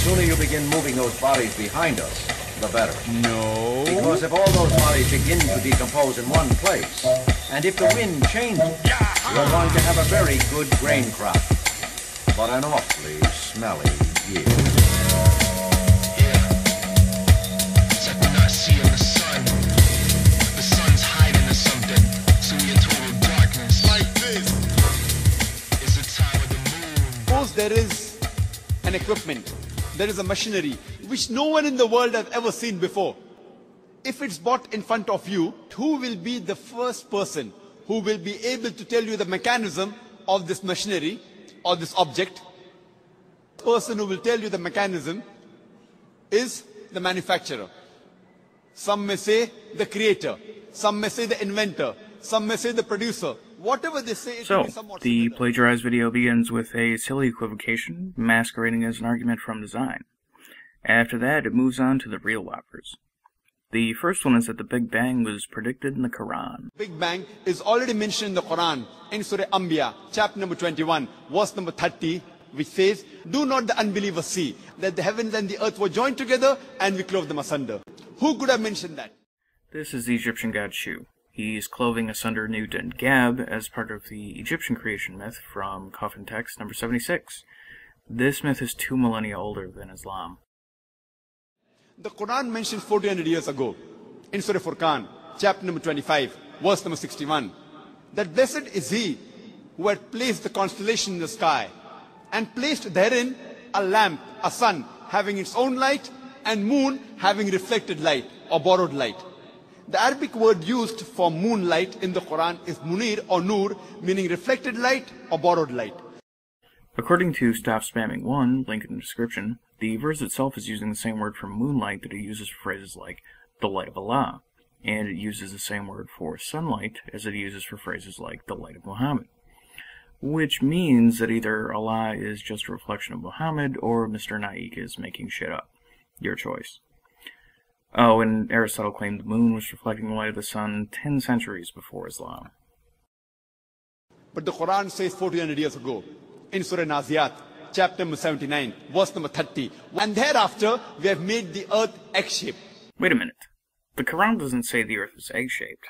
sooner you begin moving those bodies behind us, the better. No. Because if all those bodies begin to decompose in one place, and if the wind changes, you're going to have a very good grain crop, but an awfully smelly yield. Except we're not seeing the sun. The sun's hiding in something, so we're in total darkness. Like this. It's the time of the moon. Suppose there is an equipment, there is a machinery, which no one in the world has ever seen before. If it's brought in front of you, who will be the first person who will be able to tell you the mechanism of this machinery or this object? The person who will tell you the mechanism is the manufacturer. Some may say the creator, some may say the inventor, some may say the producer. Whatever they say, it will be somewhat the similar. plagiarized video begins with a silly equivocation masquerading as an argument from design. After that, it moves on to the real whoppers. The first one is that the Big Bang was predicted in the Koran. Big Bang is already mentioned in the Quran, in Surah Anbiya, chapter number 21, verse number 30, which says, "Do not the unbelievers see that the heavens and the earth were joined together and we clove them asunder?" Who could have mentioned that? This is the Egyptian god Shu. He's clothing asunder Nut and Gab as part of the Egyptian creation myth from Coffin Text number 76. This myth is 2 millennia older than Islam. The Quran mentions 1400 years ago, in Surah Furqan, chapter number 25, verse number 61, that blessed is he who had placed the constellation in the sky and placed therein a lamp, a sun, having its own light, and moon having reflected light or borrowed light. The Arabic word used for moonlight in the Quran is munir or nur, meaning reflected light or borrowed light. According to Stop Spamming 1, link in the description, the verse itself is using the same word for moonlight that it uses for phrases like the light of Allah, and it uses the same word for sunlight as it uses for phrases like the light of Muhammad. Which means that either Allah is just a reflection of Muhammad or Mr. Naik is making shit up. Your choice. Oh, and Aristotle claimed the moon was reflecting the light of the sun 10 centuries before Islam. But the Quran says 1400 years ago, in Surah Naziyat, chapter number 79, verse number 30, and thereafter we have made the earth egg-shaped. Wait a minute. The Quran doesn't say the earth is egg-shaped.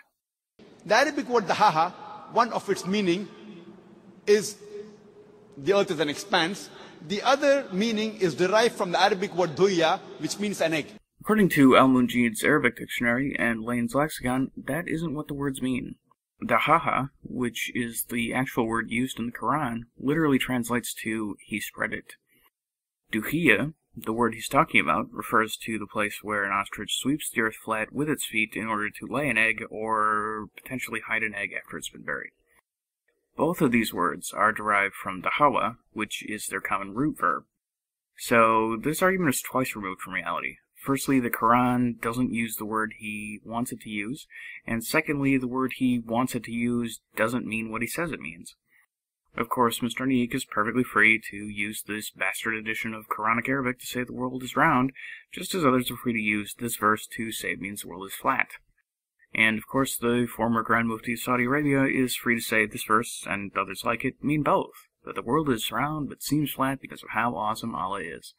The Arabic word dahaha, one of its meaning is the earth is an expanse. The other meaning is derived from the Arabic word duya, which means an egg. According to Al-Munjid's Arabic dictionary and Lane's lexicon, that isn't what the words mean. Dahaha, which is the actual word used in the Quran, literally translates to he spread it. Duhiya, the word he's talking about, refers to the place where an ostrich sweeps the earth flat with its feet in order to lay an egg or potentially hide an egg after it's been buried. Both of these words are derived from dahawa, which is their common root verb. So this argument is twice removed from reality. Firstly, the Quran doesn't use the word he wants it to use, and secondly, the word he wants it to use doesn't mean what he says it means. Of course, Mr. Naik is perfectly free to use this bastard edition of Quranic Arabic to say the world is round, just as others are free to use this verse to say it means the world is flat. And, of course, the former Grand Mufti of Saudi Arabia is free to say this verse, and others like it, mean both, that the world is round but seems flat because of how awesome Allah is.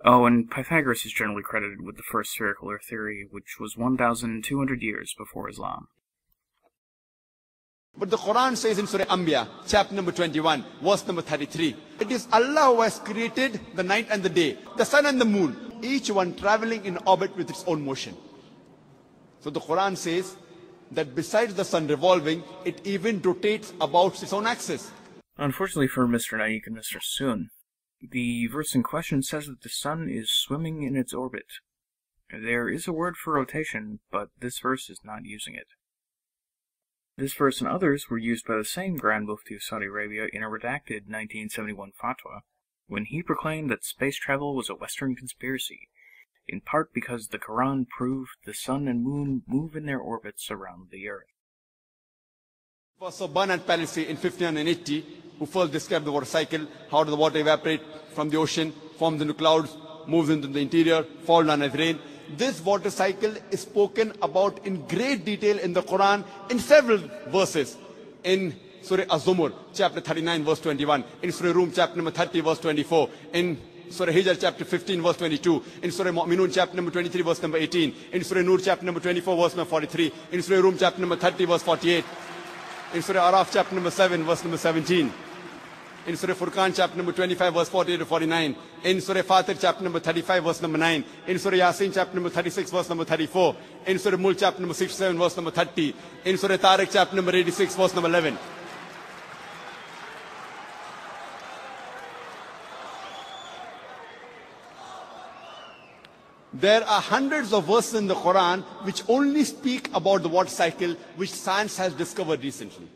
Oh, and Pythagoras is generally credited with the first spherical earth theory, which was 1,200 years before Islam. But the Quran says in Surah Anbiya, chapter number 21, verse number 33, it is Allah who has created the night and the day, the sun and the moon, each one traveling in orbit with its own motion. So the Quran says that besides the sun revolving, it even rotates about its own axis. Unfortunately for Mr. Naik and Mr. Sun, the verse in question says that the sun is swimming in its orbit. There is a word for rotation, but this verse is not using it. This verse and others were used by the same Grand Mufti of Saudi Arabia in a redacted 1971 fatwa, when he proclaimed that space travel was a Western conspiracy, in part because the Quran proved the sun and moon move in their orbits around the earth. Professor Bernard Palissy in 1580, who first described the water cycle, how does the water evaporate from the ocean, forms into clouds, moves into the interior, falls down as rain. This water cycle is spoken about in great detail in the Quran in several verses. In Surah Az-Zumur, chapter 39, verse 21. In Surah Rum, chapter number 30, verse 24. In Surah Hijr chapter 15 verse 22, in Surah Mu'minun chapter number 23 verse number 18, in Surah Nur chapter number 24 verse number 43, in Surah Rum chapter number 30 verse 48, in Surah Araf chapter number 7 verse number 17, in Surah Furqan chapter number 25 verse 48 to 49, in Surah Fatir chapter number 35 verse number 9, in Surah Yasin chapter number 36 verse number 34, in Surah Mulk chapter number 67 verse number 30, in Surah Tariq chapter number 86 verse number 11. There are hundreds of verses in the Quran which only speak about the water cycle, which science has discovered recently.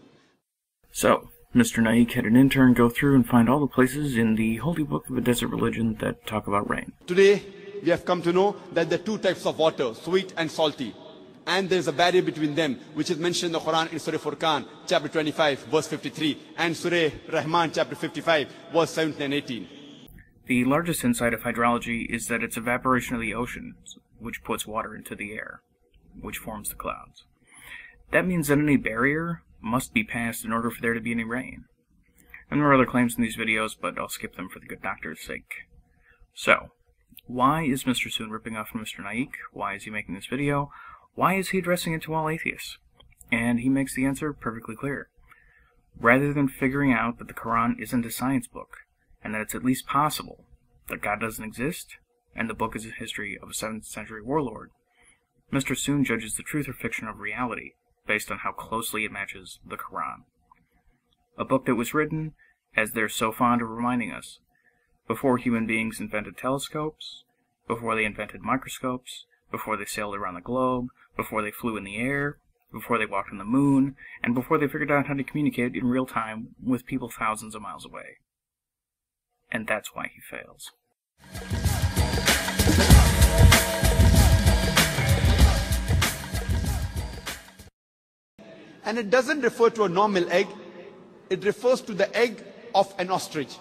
So, Mr. Naik had an intern go through and find all the places in the holy book of a desert religion that talk about rain. Today, we have come to know that there are two types of water, sweet and salty. And there is a barrier between them, which is mentioned in the Quran in Surah Furqan, chapter 25, verse 53, and Surah Rahman, chapter 55, verse 17 and 18. The largest insight of hydrology is that it's evaporation of the oceans, which puts water into the air, which forms the clouds. That means that any barrier must be passed in order for there to be any rain. And there are other claims in these videos, but I'll skip them for the good doctor's sake. So, why is Mr. Soon ripping off from Mr. Naik? Why is he making this video? Why is he addressing it to all atheists? And he makes the answer perfectly clear. Rather than figuring out that the Quran isn't a science book, and that it's at least possible that God doesn't exist, and the book is a history of a 7th century warlord, Mr. Soon judges the truth or fiction of reality based on how closely it matches the Quran. A book that was written, as they're so fond of reminding us, before human beings invented telescopes, before they invented microscopes, before they sailed around the globe, before they flew in the air, before they walked on the moon, and before they figured out how to communicate in real time with people thousands of miles away. And that's why he fails. And it doesn't refer to a normal egg, it refers to the egg of an ostrich.